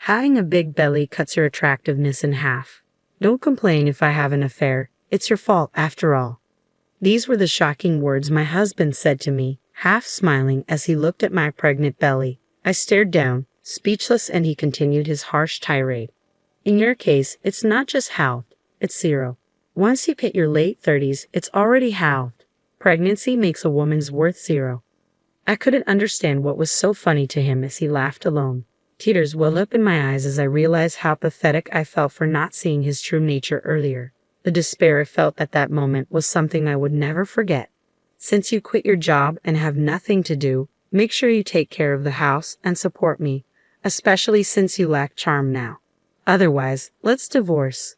Having a big belly cuts your attractiveness in half. Don't complain if I have an affair. It's your fault after all. These were the shocking words my husband said to me, half smiling as he looked at my pregnant belly. I stared down, speechless, and he continued his harsh tirade. In your case, it's not just halved, it's zero. Once you hit your late 30s, it's already halved. Pregnancy makes a woman's worth zero. I couldn't understand what was so funny to him as he laughed alone. Tears welled up in my eyes as I realized how pathetic I felt for not seeing his true nature earlier. The despair I felt at that moment was something I would never forget. Since you quit your job and have nothing to do, make sure you take care of the house and support me, especially since you lack charm now. Otherwise, let's divorce.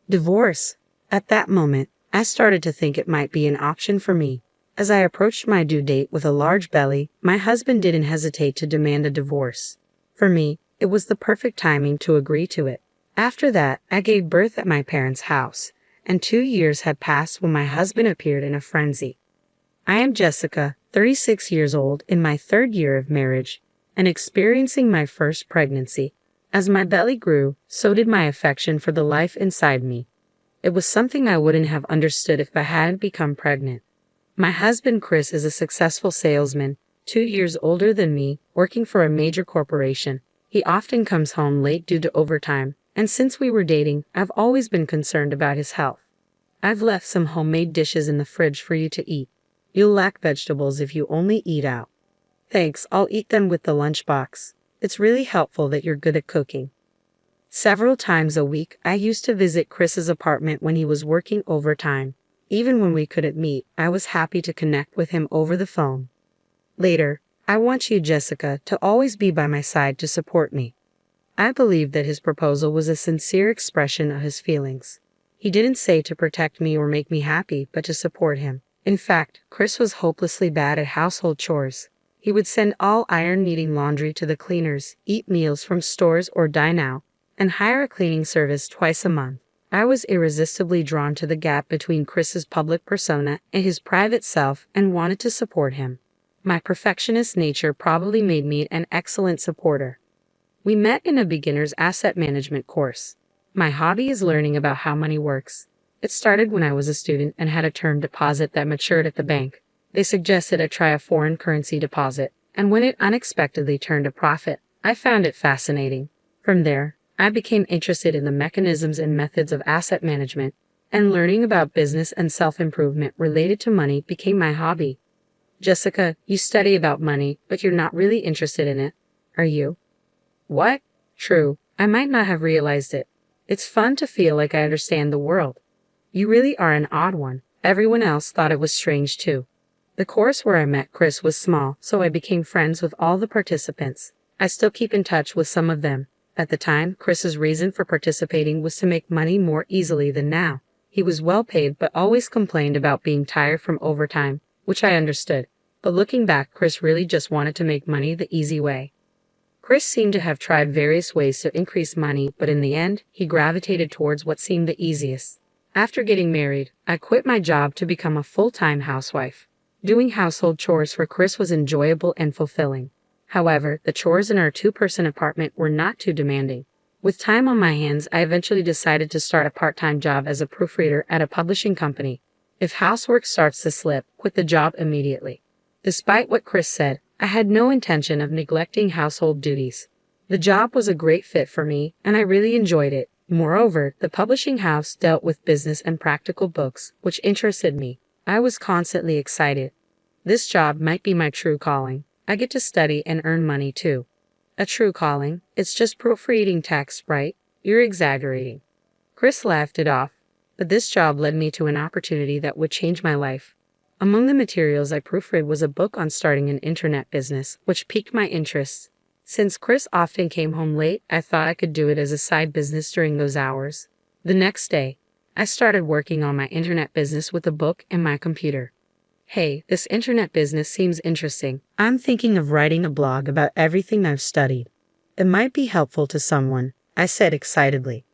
Divorce? At that moment, I started to think it might be an option for me. As I approached my due date with a large belly, my husband didn't hesitate to demand a divorce. For me, it was the perfect timing to agree to it. After that, I gave birth at my parents' house, and 2 years had passed when my husband appeared in a frenzy. I am Jessica, 36 years old, in my 3rd year of marriage, and experiencing my first pregnancy. As my belly grew, so did my affection for the life inside me. It was something I wouldn't have understood if I hadn't become pregnant. My husband Chris is a successful salesman, 2 years older than me, working for a major corporation. He often comes home late due to overtime, and since we were dating, I've always been concerned about his health. I've left some homemade dishes in the fridge for you to eat. You'll lack vegetables if you only eat out. Thanks, I'll eat them with the lunchbox. It's really helpful that you're good at cooking. Several times a week, I used to visit Chris's apartment when he was working overtime. Even when we couldn't meet, I was happy to connect with him over the phone. Later, I want you, Jessica, to always be by my side to support me. I believe that his proposal was a sincere expression of his feelings. He didn't say to protect me or make me happy, but to support him. In fact, Chris was hopelessly bad at household chores. He would send all iron-needing laundry to the cleaners, eat meals from stores or dine out, and hire a cleaning service twice a month. I was irresistibly drawn to the gap between Chris's public persona and his private self and wanted to support him. My perfectionist nature probably made me an excellent supporter. We met in a beginner's asset management course. My hobby is learning about how money works. It started when I was a student and had a term deposit that matured at the bank. They suggested I try a foreign currency deposit, and when it unexpectedly turned a profit, I found it fascinating. From there, I became interested in the mechanisms and methods of asset management, and learning about business and self-improvement related to money became my hobby. Jessica, you study about money, but you're not really interested in it, are you? What? True, I might not have realized it. It's fun to feel like I understand the world. You really are an odd one. Everyone else thought it was strange too. The course where I met Chris was small, so I became friends with all the participants. I still keep in touch with some of them. At the time, Chris's reason for participating was to make money more easily than now. He was well paid but always complained about being tired from overtime, which I understood. But looking back, Chris really just wanted to make money the easy way. Chris seemed to have tried various ways to increase money, but in the end, he gravitated towards what seemed the easiest. After getting married, I quit my job to become a full-time housewife. Doing household chores for Chris was enjoyable and fulfilling. However, the chores in our 2-person apartment were not too demanding. With time on my hands, I eventually decided to start a part-time job as a proofreader at a publishing company. If housework starts to slip, quit the job immediately. Despite what Chris said, I had no intention of neglecting household duties. The job was a great fit for me, and I really enjoyed it. Moreover, the publishing house dealt with business and practical books, which interested me. I was constantly excited. This job might be my true calling. I get to study and earn money too. A true calling? It's just proofreading text, right? You're exaggerating. Chris laughed it off, but this job led me to an opportunity that would change my life. Among the materials I proofread was a book on starting an internet business, which piqued my interest. Since Chris often came home late, I thought I could do it as a side business during those hours. The next day, I started working on my internet business with a book and my computer. Hey, this internet business seems interesting. I'm thinking of writing a blog about everything I've studied. It might be helpful to someone, I said excitedly.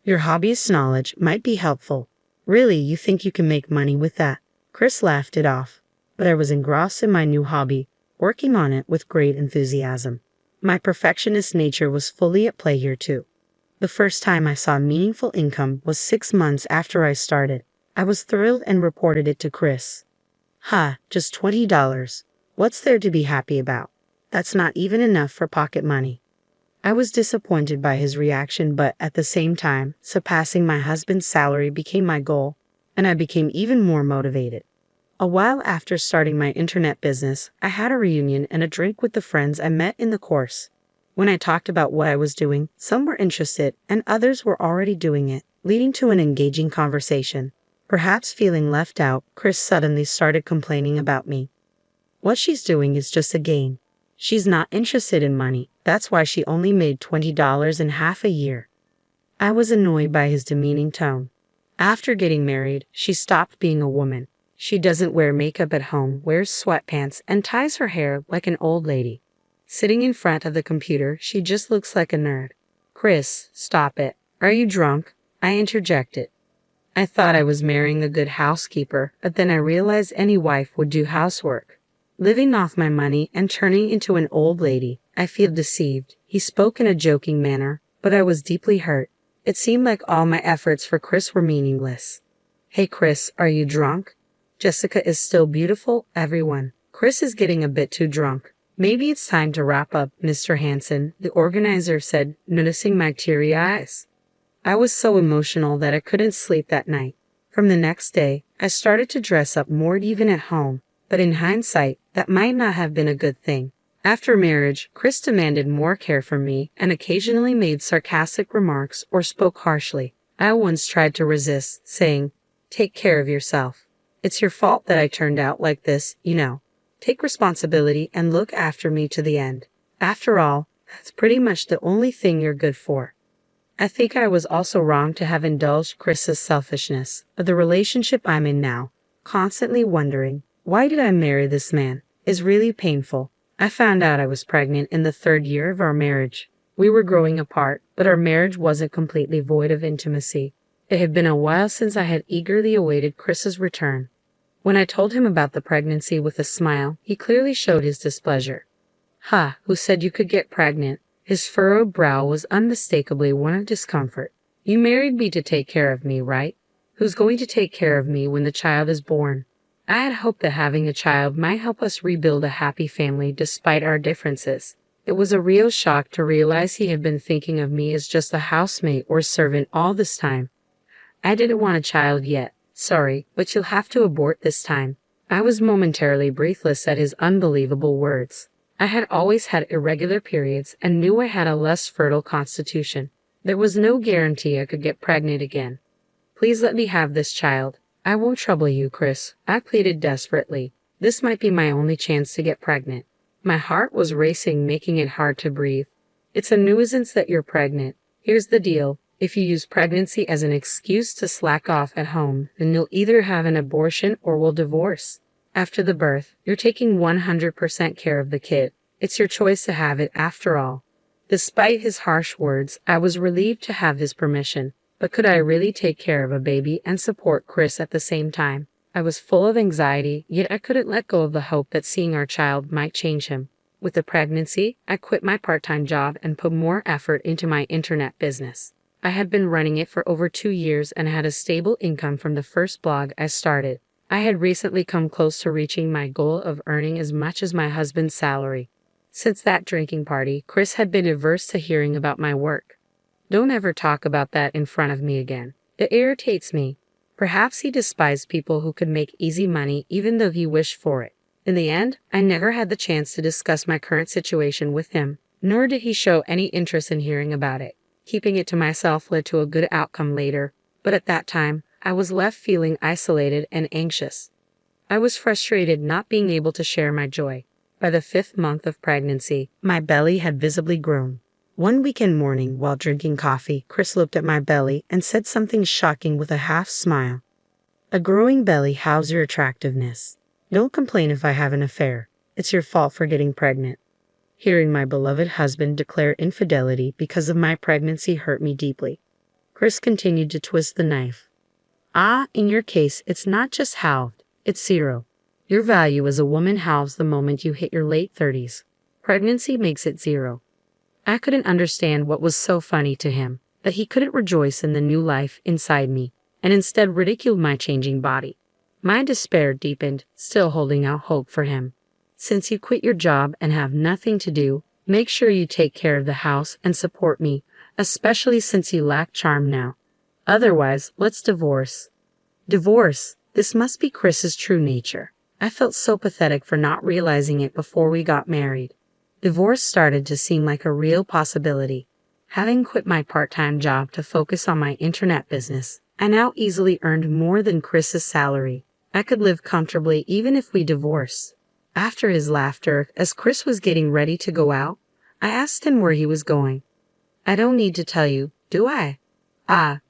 Your hobbyist knowledge might be helpful. Really, you think you can make money with that? Chris laughed it off, but I was engrossed in my new hobby, working on it with great enthusiasm. My perfectionist nature was fully at play here too. The first time I saw meaningful income was 6 months after I started. I was thrilled and reported it to Chris. "Ha, just $20. What's there to be happy about? That's not even enough for pocket money." I was disappointed by his reaction, but at the same time, surpassing my husband's salary became my goal, and I became even more motivated. A while after starting my internet business, I had a reunion and a drink with the friends I met in the course. When I talked about what I was doing, some were interested and others were already doing it, leading to an engaging conversation. Perhaps feeling left out, Chris suddenly started complaining about me. "What she's doing is just a game. She's not interested in money. That's why she only made $20 in half a year." I was annoyed by his demeaning tone. After getting married, she stopped being a woman. She doesn't wear makeup at home, wears sweatpants, and ties her hair like an old lady. Sitting in front of the computer, she just looks like a nerd. "Chris, stop it. Are you drunk?" I interjected. I thought I was marrying a good housekeeper, but then I realized any wife would do housework. Living off my money and turning into an old lady, I feel deceived. He spoke in a joking manner, but I was deeply hurt. It seemed like all my efforts for Chris were meaningless. "Hey Chris, are you drunk? Jessica is still beautiful, everyone. Chris is getting a bit too drunk. Maybe it's time to wrap up, Mr. Hanson," the organizer said, noticing my teary eyes. I was so emotional that I couldn't sleep that night. From the next day, I started to dress up more even at home, but in hindsight, that might not have been a good thing. After marriage, Chris demanded more care from me and occasionally made sarcastic remarks or spoke harshly. I once tried to resist, saying, "Take care of yourself. It's your fault that I turned out like this, you know. Take responsibility and look after me to the end. After all, that's pretty much the only thing you're good for." I think I was also wrong to have indulged Chris's selfishness, but the relationship I'm in now, constantly wondering, why did I marry this man, is really painful. I found out I was pregnant in the 3rd year of our marriage. We were growing apart, but our marriage wasn't completely void of intimacy. It had been a while since I had eagerly awaited Chris's return. When I told him about the pregnancy with a smile, he clearly showed his displeasure. "Ha, who said you could get pregnant?" His furrowed brow was unmistakably one of discomfort. "You married me to take care of me, right? Who's going to take care of me when the child is born?" I had hoped that having a child might help us rebuild a happy family despite our differences. It was a real shock to realize he had been thinking of me as just a housemate or servant all this time. "I didn't want a child yet. Sorry, but you'll have to abort this time." I was momentarily breathless at his unbelievable words. I had always had irregular periods and knew I had a less fertile constitution. There was no guarantee I could get pregnant again. "Please let me have this child. I won't trouble you, Chris," I pleaded desperately. This might be my only chance to get pregnant. My heart was racing, making it hard to breathe. "It's a nuisance that you're pregnant. Here's the deal. If you use pregnancy as an excuse to slack off at home, then you'll either have an abortion or we'll divorce. After the birth, you're taking 100% care of the kid. It's your choice to have it after all." Despite his harsh words, I was relieved to have his permission. But could I really take care of a baby and support Chris at the same time? I was full of anxiety, yet I couldn't let go of the hope that seeing our child might change him. With the pregnancy, I quit my part-time job and put more effort into my internet business. I had been running it for over 2 years and had a stable income from the first blog I started. I had recently come close to reaching my goal of earning as much as my husband's salary. Since that drinking party, Chris had been averse to hearing about my work. "Don't ever talk about that in front of me again. It irritates me." Perhaps he despised people who could make easy money even though he wished for it. In the end, I never had the chance to discuss my current situation with him, nor did he show any interest in hearing about it. Keeping it to myself led to a good outcome later, but at that time, I was left feeling isolated and anxious. I was frustrated not being able to share my joy. By the 5th month of pregnancy, my belly had visibly grown. One weekend morning, while drinking coffee, Chris looked at my belly and said something shocking with a half smile. "A growing belly hides your attractiveness. Don't complain if I have an affair. It's your fault for getting pregnant." Hearing my beloved husband declare infidelity because of my pregnancy hurt me deeply. Chris continued to twist the knife. In your case, it's not just halved, it's zero. Your value as a woman halves the moment you hit your late 30s. Pregnancy makes it zero. I couldn't understand what was so funny to him, that he couldn't rejoice in the new life inside me, and instead ridiculed my changing body. My despair deepened, still holding out hope for him. Since you quit your job and have nothing to do, make sure you take care of the house and support me, especially since you lack charm now. Otherwise, let's divorce. Divorce? This must be Chris's true nature. I felt so pathetic for not realizing it before we got married. Divorce started to seem like a real possibility. Having quit my part-time job to focus on my internet business, I now easily earned more than Chris's salary. I could live comfortably even if we divorced. After his laughter, as Chris was getting ready to go out, I asked him where he was going. I don't need to tell you, do I?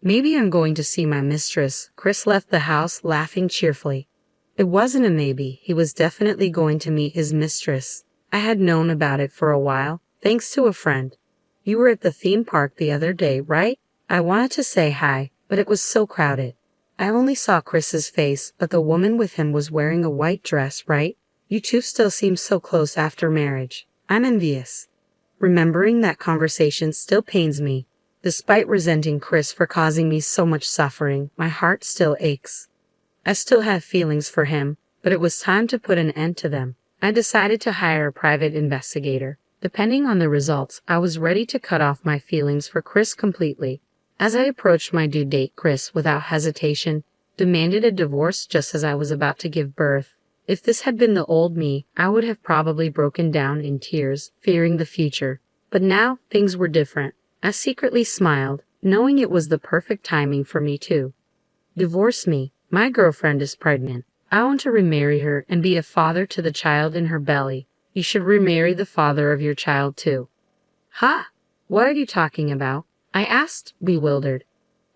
Maybe I'm going to see my mistress. Chris left the house laughing cheerfully. It wasn't a maybe, he was definitely going to meet his mistress. I had known about it for a while, thanks to a friend. You were at the theme park the other day, right? I wanted to say hi, but it was so crowded. I only saw Chris's face, but the woman with him was wearing a white dress, right? You two still seem so close after marriage. I'm envious. Remembering that conversation still pains me. Despite resenting Chris for causing me so much suffering, my heart still aches. I still have feelings for him, but it was time to put an end to them. I decided to hire a private investigator. Depending on the results, I was ready to cut off my feelings for Chris completely. As I approached my due date, Chris, without hesitation, demanded a divorce just as I was about to give birth. If this had been the old me, I would have probably broken down in tears, fearing the future. But now, things were different. I secretly smiled, knowing it was the perfect timing for me too. Divorce me. My girlfriend is pregnant. I want to remarry her and be a father to the child in her belly. You should remarry the father of your child too. Ha! What are you talking about? I asked, bewildered.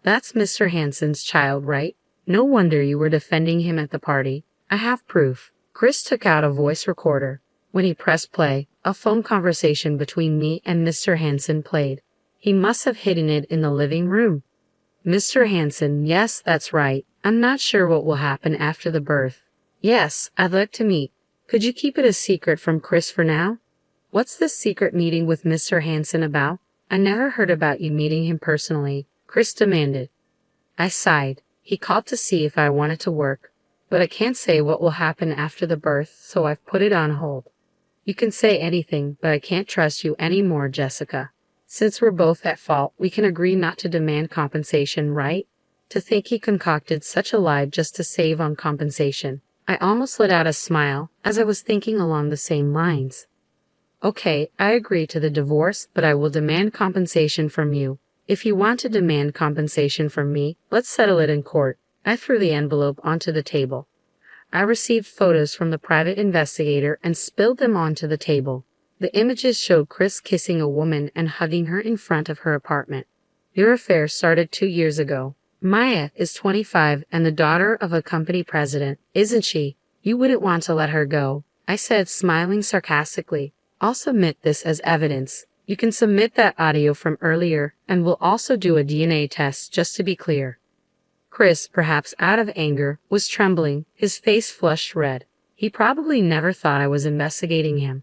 That's Mr. Hansen's child, right? No wonder you were defending him at the party. I have proof. Chris took out a voice recorder. When he pressed play, a phone conversation between me and Mr. Hansen played. He must have hidden it in the living room. Mr. Hansen, yes, that's right. I'm not sure what will happen after the birth. Yes, I'd like to meet. Could you keep it a secret from Chris for now? What's this secret meeting with Mr. Hansen about? I never heard about you meeting him personally, Chris demanded. I sighed. He called to see if I wanted to work, but I can't say what will happen after the birth, so I've put it on hold. You can say anything, but I can't trust you anymore, Jessica. Since we're both at fault, we can agree not to demand compensation, right? To think he concocted such a lie just to save on compensation. I almost let out a smile, as I was thinking along the same lines. Okay, I agree to the divorce, but I will demand compensation from you. If you want to demand compensation from me, let's settle it in court. I threw the envelope onto the table. I received photos from the private investigator and spilled them onto the table. The images showed Chris kissing a woman and hugging her in front of her apartment. Your affair started 2 years ago. Maya is 25 and the daughter of a company president, isn't she? You wouldn't want to let her go, I said, smiling sarcastically. I'll submit this as evidence. You can submit that audio from earlier, and we'll also do a DNA test just to be clear. Chris, perhaps out of anger, was trembling, his face flushed red. He probably never thought I was investigating him.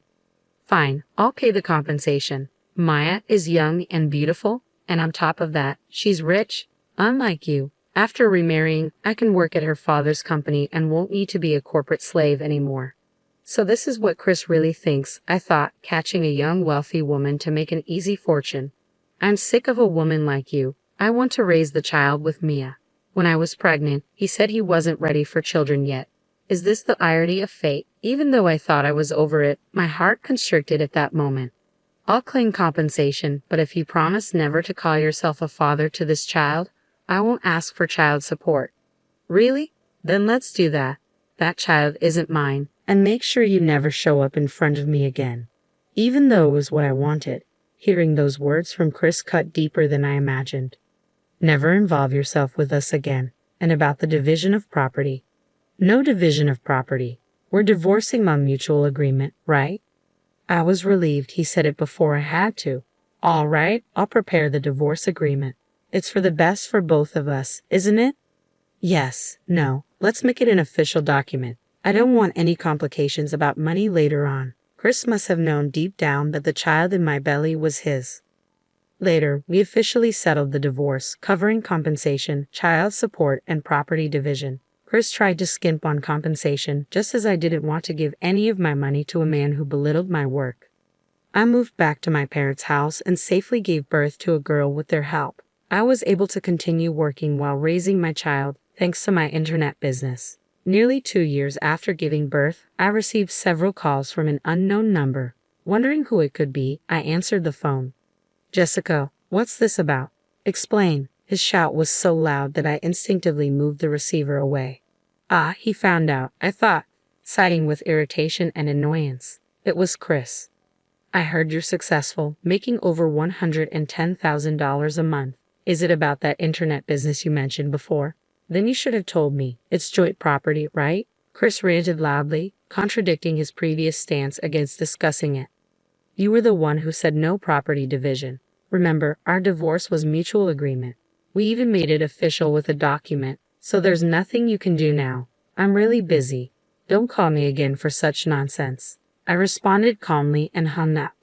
Fine, I'll pay the compensation. Maya is young and beautiful, and on top of that, she's rich. Unlike you, after remarrying, I can work at her father's company and won't need to be a corporate slave anymore. So this is what Chris really thinks, I thought, catching a young wealthy woman to make an easy fortune. I'm sick of a woman like you. I want to raise the child with Mia. When I was pregnant, he said he wasn't ready for children yet. Is this the irony of fate? Even though I thought I was over it, my heart constricted at that moment. I'll claim compensation, but if you promise never to call yourself a father to this child, I won't ask for child support. Really? Then let's do that. That child isn't mine, and make sure you never show up in front of me again. Even though it was what I wanted, hearing those words from Chris cut deeper than I imagined. Never involve yourself with us again, and about the division of property. No division of property. We're divorcing by mutual agreement, right? I was relieved he said it before I had to. All right, I'll prepare the divorce agreement. It's for the best for both of us, isn't it? Yes, no, let's make it an official document. I don't want any complications about money later on. Chris must have known deep down that the child in my belly was his. Later, we officially settled the divorce, covering compensation, child support, and property division. Chris tried to skimp on compensation, just as I didn't want to give any of my money to a man who belittled my work. I moved back to my parents' house and safely gave birth to a girl with their help. I was able to continue working while raising my child, thanks to my internet business. Nearly 2 years after giving birth, I received several calls from an unknown number. Wondering who it could be, I answered the phone. "Jessica, what's this about? Explain." His shout was so loud that I instinctively moved the receiver away. "Ah, he found out," I thought, sighing with irritation and annoyance. It was Chris. "I heard you're successful, making over $110,000 a month. Is it about that internet business you mentioned before? Then you should have told me. It's joint property, right?" Chris ranted loudly, contradicting his previous stance against discussing it. "You were the one who said no property division. Remember, our divorce was mutual agreement. We even made it official with a document, so there's nothing you can do now. I'm really busy. Don't call me again for such nonsense." I responded calmly and hung up.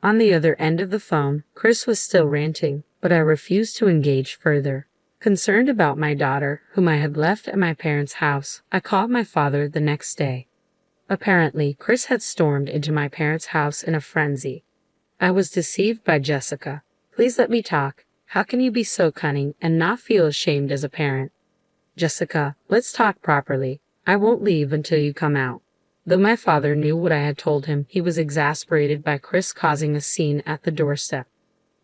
On the other end of the phone, Chris was still ranting, but I refused to engage further. Concerned about my daughter, whom I had left at my parents' house, I called my father the next day. Apparently, Chris had stormed into my parents' house in a frenzy. "I was deceived by Jessica. Please let me talk. How can you be so cunning and not feel ashamed as a parent?" "Jessica, let's talk properly. I won't leave until you come out." Though my father knew what I had told him, he was exasperated by Chris causing a scene at the doorstep.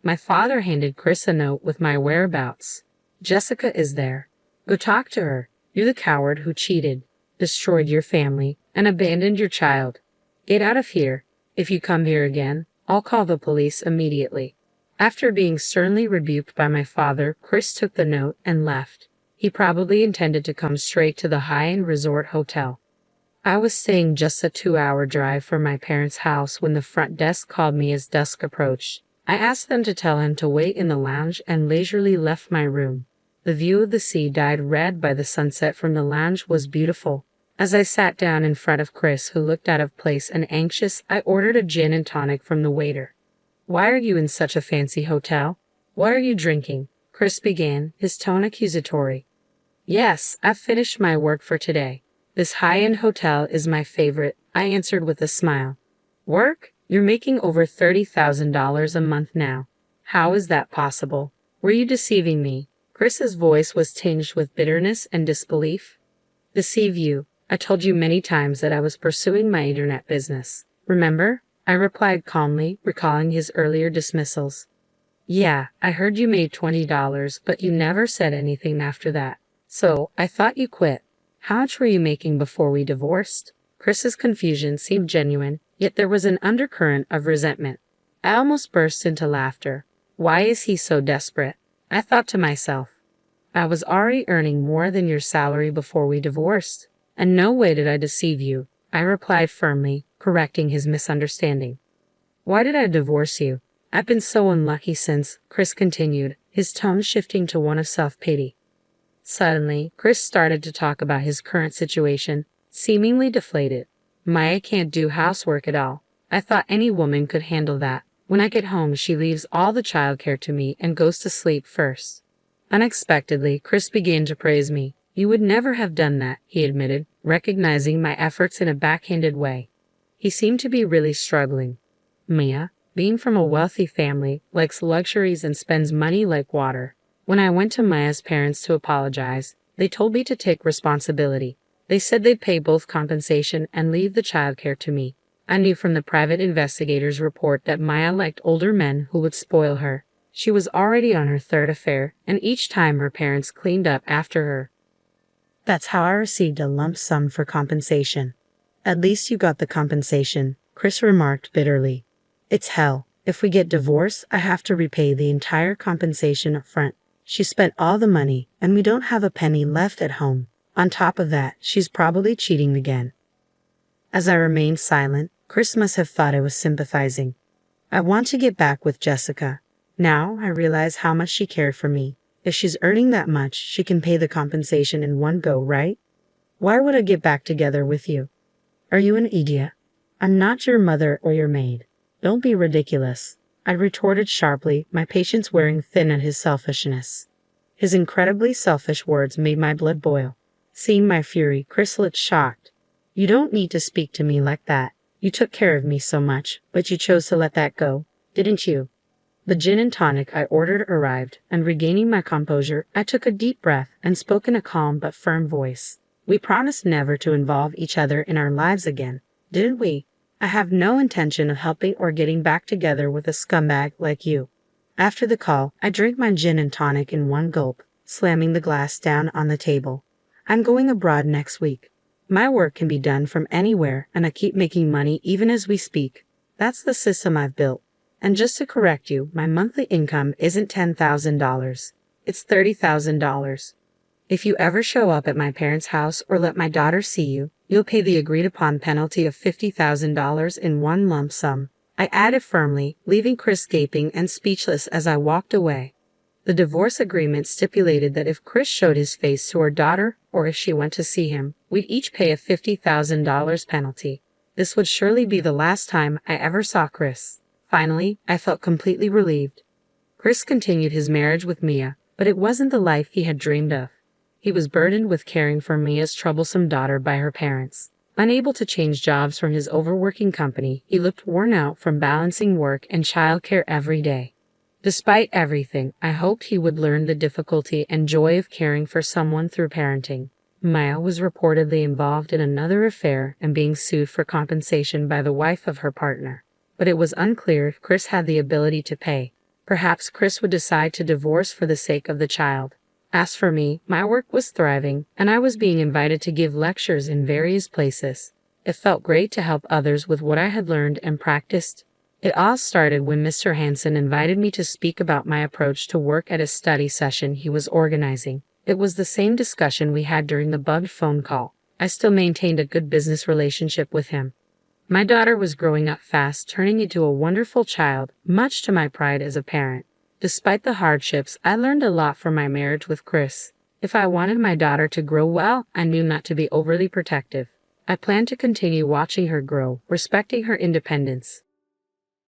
My father handed Chris a note with my whereabouts. "Jessica is there. Go talk to her. You're the coward who cheated, destroyed your family, and abandoned your child. Get out of here. If you come here again, I'll call the police immediately." After being sternly rebuked by my father, Chris took the note and left. He probably intended to come straight to the high-end resort hotel. I was staying just a 2-hour drive from my parents' house when the front desk called me as dusk approached. I asked them to tell him to wait in the lounge and leisurely left my room. The view of the sea dyed red by the sunset from the lounge was beautiful. As I sat down in front of Chris, who looked out of place and anxious, I ordered a gin and tonic from the waiter. "Why are you in such a fancy hotel? What are you drinking?" Chris began, his tone accusatory. "Yes, I've finished my work for today. This high-end hotel is my favorite," I answered with a smile. "Work? You're making over $30,000 a month now. How is that possible? Were you deceiving me?" Chris's voice was tinged with bitterness and disbelief. "Deceive you? I told you many times that I was pursuing my internet business. Remember?" I replied calmly, recalling his earlier dismissals. "Yeah, I heard you made $20, but you never said anything after that. So, I thought you quit. How much were you making before we divorced?" Chris's confusion seemed genuine, yet there was an undercurrent of resentment. I almost burst into laughter. Why is he so desperate? I thought to myself. I was already earning more than your salary before we divorced. And no way did I deceive you, I replied firmly, correcting his misunderstanding. "Why did I divorce you? I've been so unlucky since," Chris continued, his tone shifting to one of self-pity. Suddenly, Chris started to talk about his current situation, seemingly deflated. "Maya can't do housework at all. I thought any woman could handle that. When I get home, she leaves all the childcare to me and goes to sleep first." Unexpectedly, Chris began to praise me. "You would never have done that," he admitted, recognizing my efforts in a backhanded way. He seemed to be really struggling. "Mia, being from a wealthy family, likes luxuries and spends money like water. When I went to Maya's parents to apologize, they told me to take responsibility. They said they'd pay both compensation and leave the childcare to me. I knew from the private investigator's report that Maya liked older men who would spoil her. She was already on her third affair, and each time her parents cleaned up after her. That's how I received a lump sum for compensation." "At least you got the compensation," Chris remarked bitterly. "It's hell. If we get divorced, I have to repay the entire compensation up front. She spent all the money, and we don't have a penny left at home. On top of that, she's probably cheating again." As I remained silent, Chris must have thought I was sympathizing. "I want to get back with Jessica. Now I realize how much she cared for me. If she's earning that much, she can pay the compensation in one go, right? Why would I get back together with you? Are you an idiot?" I'm not your mother or your maid. Don't be ridiculous, I retorted sharply, my patience wearing thin at his selfishness. His incredibly selfish words made my blood boil. Seeing my fury, Chris looked shocked. You don't need to speak to me like that. You took care of me so much, but you chose to let that go, didn't you? The gin and tonic I ordered arrived, and regaining my composure, I took a deep breath and spoke in a calm but firm voice. We promised never to involve each other in our lives again, didn't we? I have no intention of helping or getting back together with a scumbag like you. After the call, I drank my gin and tonic in one gulp, slamming the glass down on the table. I'm going abroad next week. My work can be done from anywhere, and I keep making money even as we speak. That's the system I've built. And just to correct you, my monthly income isn't $10,000. It's $30,000. If you ever show up at my parents' house or let my daughter see you, you'll pay the agreed-upon penalty of $50,000 in one lump sum, I added firmly, leaving Chris gaping and speechless as I walked away. The divorce agreement stipulated that if Chris showed his face to our daughter or if she went to see him, we'd each pay a $50,000 penalty. This would surely be the last time I ever saw Chris. Finally, I felt completely relieved. Chris continued his marriage with Mia, but it wasn't the life he had dreamed of. He was burdened with caring for Mia's troublesome daughter by her parents. Unable to change jobs from his overworking company, he looked worn out from balancing work and childcare every day. Despite everything, I hoped he would learn the difficulty and joy of caring for someone through parenting. Mia was reportedly involved in another affair and being sued for compensation by the wife of her partner. But it was unclear if Chris had the ability to pay. Perhaps Chris would decide to divorce for the sake of the child. As for me, my work was thriving, and I was being invited to give lectures in various places. It felt great to help others with what I had learned and practiced. It all started when Mr. Hansen invited me to speak about my approach to work at a study session he was organizing. It was the same discussion we had during the bugged phone call. I still maintained a good business relationship with him. My daughter was growing up fast, turning into a wonderful child, much to my pride as a parent. Despite the hardships, I learned a lot from my marriage with Chris. If I wanted my daughter to grow well, I knew not to be overly protective. I planned to continue watching her grow, respecting her independence.